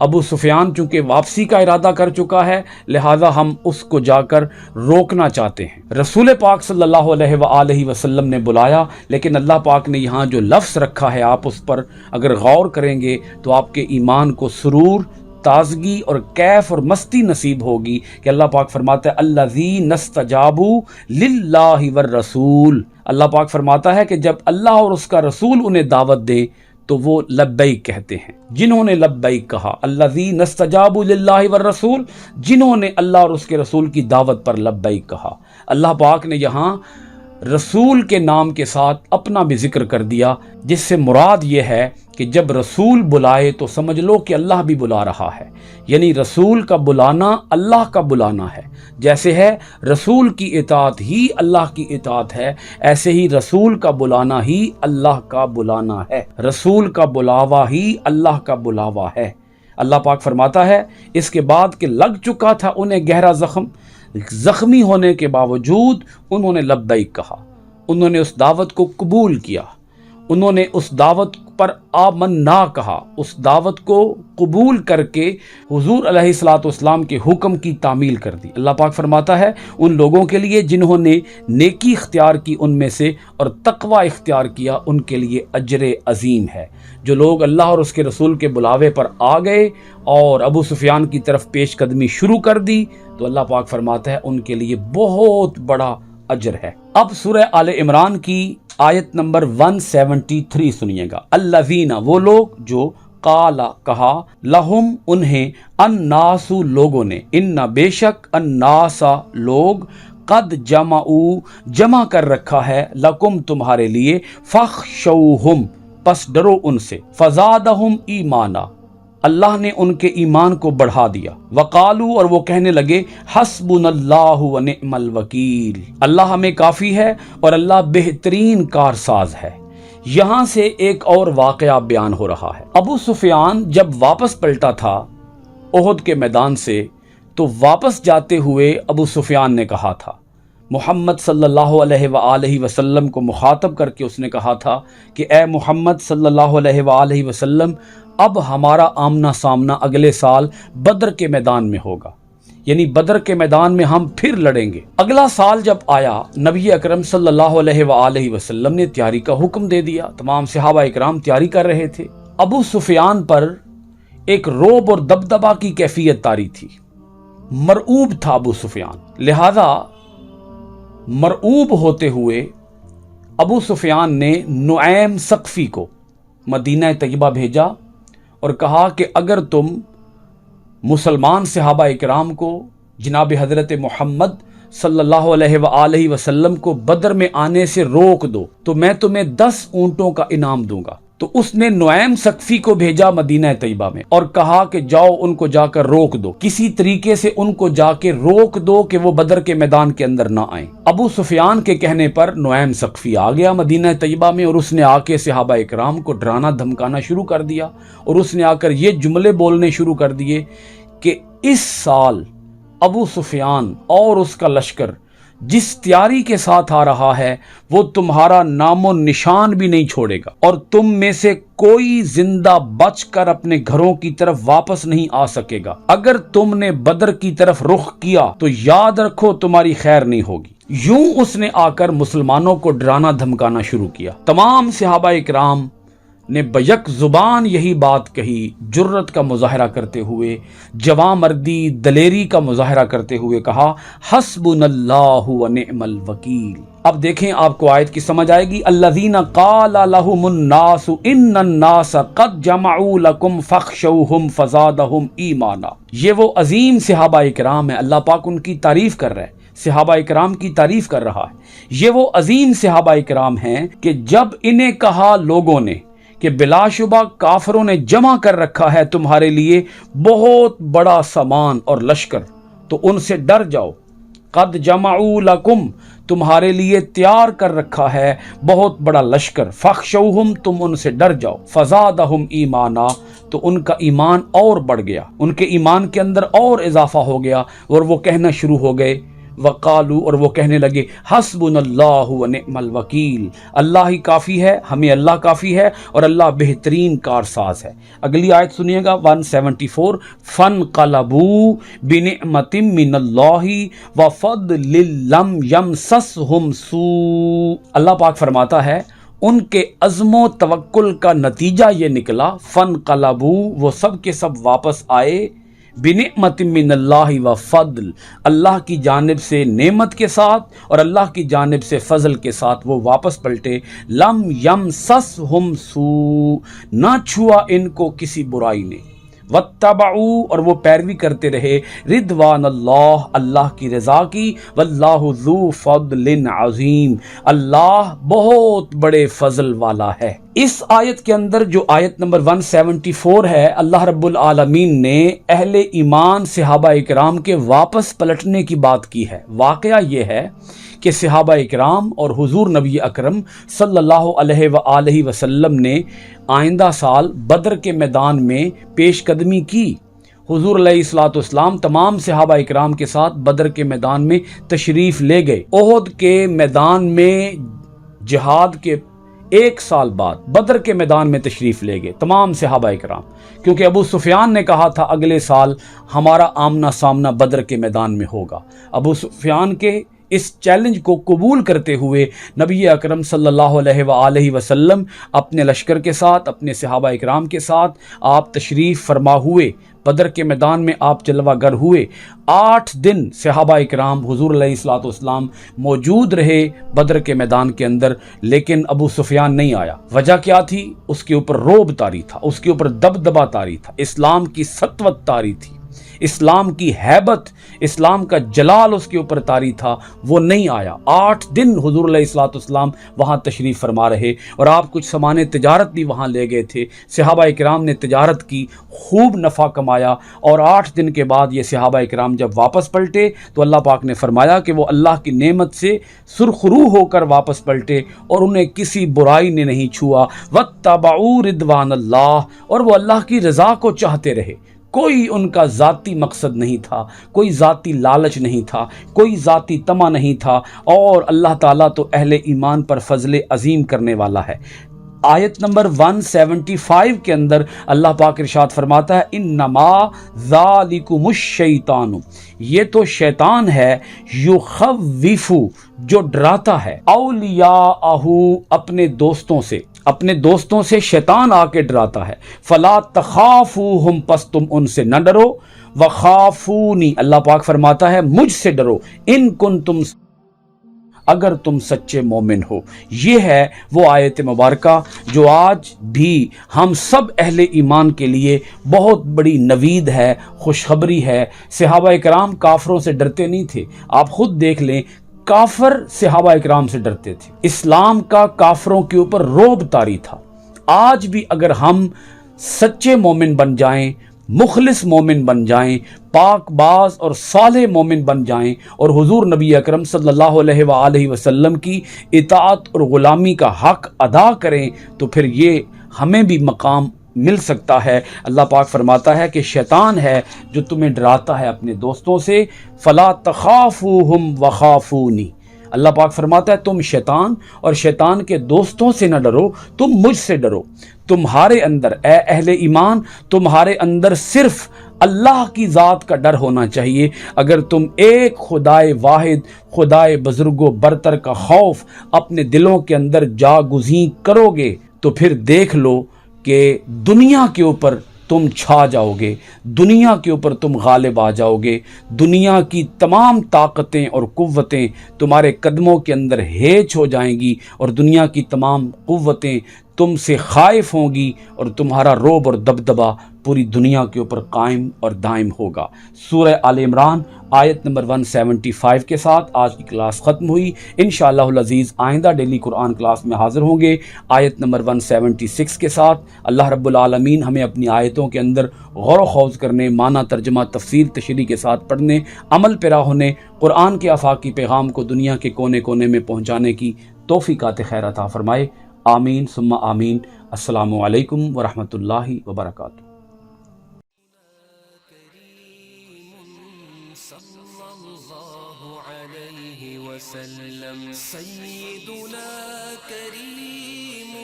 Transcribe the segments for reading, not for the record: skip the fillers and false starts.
ابو سفیان چونکہ واپسی کا ارادہ کر چکا ہے، لہذا ہم اس کو جا کر روکنا چاہتے ہیں۔ رسول پاک صلی اللہ علیہ وآلہ وسلم نے بلایا، لیکن اللہ پاک نے یہاں جو لفظ رکھا ہے آپ اس پر اگر غور کریں گے تو آپ کے ایمان کو سرور، تازگی اور کیف اور مستی نصیب ہوگی کہ اللہ پاک فرماتا ہے الذین استجابوا للہ والرسول۔ اللہ پاک فرماتا ہے کہ جب اللہ اور اس کا رسول انہیں دعوت دے تو وہ لبیک کہتے ہیں۔ جنہوں نے لبیک کہا، الذین استجابوا للہ والرسول، جنہوں نے اللہ اور اس کے رسول کی دعوت پر لبیک کہا۔ اللہ پاک نے یہاں رسول کے نام کے ساتھ اپنا بھی ذکر کر دیا، جس سے مراد یہ ہے کہ جب رسول بلائے تو سمجھ لو کہ اللہ بھی بلا رہا ہے، یعنی رسول کا بلانا اللہ کا بلانا ہے۔ جیسے ہے رسول کی اطاعت ہی اللہ کی اطاعت ہے، ایسے ہی رسول کا بلانا ہی اللہ کا بلانا ہے، رسول کا بلاوا ہی اللہ کا بلاوا ہے۔ اللہ پاک فرماتا ہے اس کے بعد کہ لگ چکا تھا انہیں گہرا زخمی ہونے کے باوجود انہوں نے لبیک کہا، انہوں نے اس دعوت کو قبول کیا، انہوں نے اس دعوت پر آمنا کہا، اس دعوت کو قبول کر کے حضور علیہ الصلوۃ والسلام کے حکم کی تعمیل کر دی۔ اللہ پاک فرماتا ہے ان لوگوں کے لیے جنہوں نے نیکی اختیار کی ان میں سے اور تقوی اختیار کیا، ان کے لیے اجر عظیم ہے۔ جو لوگ اللہ اور اس کے رسول کے بلاوے پر آ گئے اور ابو سفیان کی طرف پیش قدمی شروع کر دی تو اللہ پاک فرماتا ہے ان کے لیے بہت بڑا اجر ہے۔ اب سورہ آل عمران کی آیت نمبر 173 سنیے گا۔ الذین، وہ لوگ جو قال کہا، لہم انہیں، الناس لوگوں نے، ان بے شک، الناس لوگ، قد جمعوا جمع کر رکھا ہے، لکم تمہارے لیے، فخشوہم پس ڈرو ان سے، فزادہم ایمانا اللہ نے ان کے ایمان کو بڑھا دیا، وقالو اور وہ کہنے لگے، حسبنا اللہ ونعم الوکیل اللہ ہمیں کافی ہے اور اللہ بہترین کارساز ہے۔ یہاں سے ایک اور واقعہ بیان ہو رہا ہے۔ ابو سفیان جب واپس پلٹا تھا احد کے میدان سے تو واپس جاتے ہوئے ابو سفیان نے کہا تھا، محمد صلی اللہ علیہ وآلہ وسلم کو مخاطب کر کے اس نے کہا تھا کہ اے محمد صلی اللہ علیہ وآلہ وسلم، اب ہمارا آمنا سامنا اگلے سال بدر کے میدان میں ہوگا، یعنی بدر کے میدان میں ہم پھر لڑیں گے۔ اگلا سال جب آیا، نبی اکرم صلی اللہ علیہ وآلہ وسلم نے تیاری کا حکم دے دیا، تمام صحابہ اکرام تیاری کر رہے تھے۔ ابو سفیان پر ایک رعب اور دبدبہ کی کیفیت طاری تھی، مرعوب تھا ابو سفیان، لہذا مرعوب ہوتے ہوئے ابو سفیان نے نعیم ثقفی کو مدینہ طیبہ بھیجا اور کہا کہ اگر تم مسلمان صحابہ اکرام کو جناب حضرت محمد صلی اللہ علیہ وآلہ وسلم کو بدر میں آنے سے روک دو تو میں تمہیں 10 اونٹوں کا انعام دوں گا۔ تو اس نے نعیم ثقفی کو بھیجا مدینہ طیبہ میں اور کہا کہ جاؤ ان کو جا کر روک دو، کسی طریقے سے ان کو جا کے روک دو کہ وہ بدر کے میدان کے اندر نہ آئیں۔ ابو سفیان کے کہنے پر نعیم ثقفی آ گیا مدینہ طیبہ میں اور اس نے آ کے صحابہ اکرام کو ڈرانا دھمکانا شروع کر دیا اور اس نے آ کر یہ جملے بولنے شروع کر دیے کہ اس سال ابو سفیان اور اس کا لشکر جس تیاری کے ساتھ آ رہا ہے وہ تمہارا نام و نشان بھی نہیں چھوڑے گا اور تم میں سے کوئی زندہ بچ کر اپنے گھروں کی طرف واپس نہیں آ سکے گا۔ اگر تم نے بدر کی طرف رخ کیا تو یاد رکھو تمہاری خیر نہیں ہوگی۔ یوں اس نے آ کر مسلمانوں کو ڈرانا دھمکانا شروع کیا۔ تمام صحابہ اکرام نے بیک زبان یہی بات کہی، جرت کا مظاہرہ کرتے ہوئے، جواں مردی دلیری کا مظاہرہ کرتے ہوئے کہا، حسبنا اللہ ونعم الوکیل۔ اب دیکھیں آپ کو آیت کی سمجھ آئے گی، الذین قال لهم الناس ان الناس قد جمعوا لكم فاخشوهم فزادهم ایمانا۔ یہ وہ عظیم صحابہ اکرام ہیں، اللہ پاک ان کی تعریف کر رہا ہے، صحابہ اکرام کی تعریف کر رہا ہے۔ یہ وہ عظیم صحابہ اکرام ہیں کہ جب انہیں کہا لوگوں نے کہ بلا شبہ کافروں نے جمع کر رکھا ہے تمہارے لیے بہت بڑا سامان اور لشکر تو ان سے ڈر جاؤ، قد جمعوا لکم تمہارے لیے تیار کر رکھا ہے بہت بڑا لشکر، فخشوہم تم ان سے ڈر جاؤ، فزادہم ایمانا تو ان کا ایمان اور بڑھ گیا، ان کے ایمان کے اندر اور اضافہ ہو گیا اور وہ کہنا شروع ہو گئے، وقالو اور وہ کہنے لگے حسبنا اللہ ونعم الوکیل، اللہ ہی کافی ہے، ہمیں اللہ کافی ہے اور اللہ بہترین کارساز ہے۔ اگلی آیت سنیے گا 174، فانقلبوا بنعمت من اللہ وفضل لم یمسسہم سوء، اللہ پاک فرماتا ہے ان کے عزم و توکل کا نتیجہ یہ نکلا، فانقلبوا وہ سب کے سب واپس آئے، بنعمت من اللہ و فضل اللہ کی جانب سے نعمت کے ساتھ اور اللہ کی جانب سے فضل کے ساتھ وہ واپس پلٹے، لم یمسسہم سوء نہ چھوا ان کو کسی برائی نے، واتبعوا اور وہ پیروی کرتے رہے، رضوان اللہ اللہ کی رضا کی، واللہ ذو فضل عظیم اللہ بہت بڑے فضل والا ہے۔ اس آیت کے اندر جو آیت نمبر 174 ہے، اللہ رب العالمین نے اہل ایمان صحابہ اکرام کے واپس پلٹنے کی بات کی ہے۔ واقعہ یہ ہے کہ صحابہ اکرام اور حضور نبی اکرم صلی اللہ علیہ وآلہ وسلم نے آئندہ سال بدر کے میدان میں پیش قدمی کی۔ حضور علیہ الصلوۃ والسلام تمام صحابہ اکرام کے ساتھ بدر کے میدان میں تشریف لے گئے۔ احد کے میدان میں جہاد کے 1 سال بعد بدر کے میدان میں تشریف لے گئے تمام صحابہ اکرام، کیونکہ ابو سفیان نے کہا تھا اگلے سال ہمارا آمنا سامنا بدر کے میدان میں ہوگا۔ ابو سفیان کے اس چیلنج کو قبول کرتے ہوئے نبی اکرم صلی اللہ علیہ وآلہ وسلم اپنے لشکر کے ساتھ، اپنے صحابہ اکرام کے ساتھ آپ تشریف فرما ہوئے، بدر کے میدان میں آپ جلوہ گر ہوئے۔ 8 دن صحابہ اکرام حضور علیہ الصلوۃ والسلام موجود رہے بدر کے میدان کے اندر، لیکن ابو سفیان نہیں آیا۔ وجہ کیا تھی؟ اس کے اوپر رعب طاری تھا، اس کے اوپر دبدبہ طاری تھا، اسلام کی سطوت طاری تھی، اسلام کی ہیبت، اسلام کا جلال اس کے اوپر طاری تھا، وہ نہیں آیا۔ 8 دن حضور علیہ الصلوۃ والسلام وہاں تشریف فرما رہے اور آپ کچھ سامان تجارت بھی وہاں لے گئے تھے۔ صحابہ اکرام نے تجارت کی، خوب نفع کمایا، اور 8 دن کے بعد یہ صحابہ اکرام جب واپس پلٹے تو اللہ پاک نے فرمایا کہ وہ اللہ کی نعمت سے سرخرو ہو کر واپس پلٹے اور انہیں کسی برائی نے نہیں چھوا، واتبعوا رضوان اللہ اور وہ اللہ کی رضا کو چاہتے رہے۔ کوئی ان کا ذاتی مقصد نہیں تھا، کوئی ذاتی لالچ نہیں تھا، کوئی ذاتی طمع نہیں تھا، اور اللہ تعالیٰ تو اہل ایمان پر فضل عظیم کرنے والا ہے۔ آیت نمبر 175 کے اندر اللہ پاک ارشاد فرماتا ہے انما ذالکم الشیطان، یہ تو شیطان ہے، یخوف جو ڈراتا ہے، اولیاءہ اپنے دوستوں سے، اپنے دوستوں سے شیطان آ کے ڈراتا ہے، فلا تخافوہم پس تم ان سے نہ ڈرو، وخافونی اللہ پاک فرماتا ہے مجھ سے ڈرو، ان کنتم اگر تم سچے مومن ہو۔ یہ ہے وہ آیت مبارکہ جو آج بھی ہم سب اہل ایمان کے لیے بہت بڑی نوید ہے، خوشخبری ہے۔ صحابہ اکرام کافروں سے ڈرتے نہیں تھے، آپ خود دیکھ لیں، کافر صحابہ اکرام سے ڈرتے تھے، اسلام کا کافروں کے اوپر رعب طاری تھا۔ آج بھی اگر ہم سچے مومن بن جائیں، مخلص مومن بن جائیں، پاک باز اور صالح مومن بن جائیں اور حضور نبی اکرم صلی اللہ علیہ وآلہ وسلم کی اطاعت اور غلامی کا حق ادا کریں تو پھر یہ ہمیں بھی مقام مل سکتا ہے۔ اللہ پاک فرماتا ہے کہ شیطان ہے جو تمہیں ڈراتا ہے اپنے دوستوں سے، فلا تخافوہم وخافونی، اللہ پاک فرماتا ہے تم شیطان اور شیطان کے دوستوں سے نہ ڈرو، تم مجھ سے ڈرو۔ تمہارے اندر اے اہل ایمان، تمہارے اندر صرف اللہ کی ذات کا ڈر ہونا چاہیے۔ اگر تم ایک خدائے واحد، خدائے بزرگ و برتر کا خوف اپنے دلوں کے اندر جاگزیں کرو گے تو پھر دیکھ لو کہ دنیا کے اوپر تم چھا جاؤ گے، دنیا کے اوپر تم غالب آ جاؤ گے، دنیا کی تمام طاقتیں اور قوتیں تمہارے قدموں کے اندر ہیچ ہو جائیں گی اور دنیا کی تمام قوتیں تم سے خائف ہوں گی اور تمہارا رعب اور دبدبہ پوری دنیا کے اوپر قائم اور دائم ہوگا۔ سورہ آل عمران آیت نمبر 175 کے ساتھ آج کی کلاس ختم ہوئی۔ انشاءاللہ العزیز آئندہ ڈیلی قرآن کلاس میں حاضر ہوں گے آیت نمبر 176 کے ساتھ۔ اللہ رب العالمین ہمیں اپنی آیتوں کے اندر غور و خوض کرنے، معنی، ترجمہ، تفسیر، تشریح کے ساتھ پڑھنے، عمل پیرا ہونے، قرآن کے آفاقی پیغام کو دنیا کے کونے کونے میں پہنچانے کی توفیقات خیر عطا فرمائے۔ آمین ثم آمین۔ السلام علیکم ورحمۃ اللہ وبرکاتہ۔ صلى الله عليه وسلم سيدنا كريم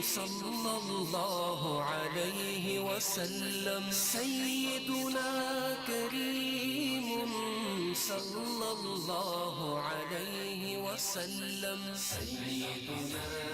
صلى الله عليه وسلم سيدنا كريم صلى الله عليه وسلم سيدنا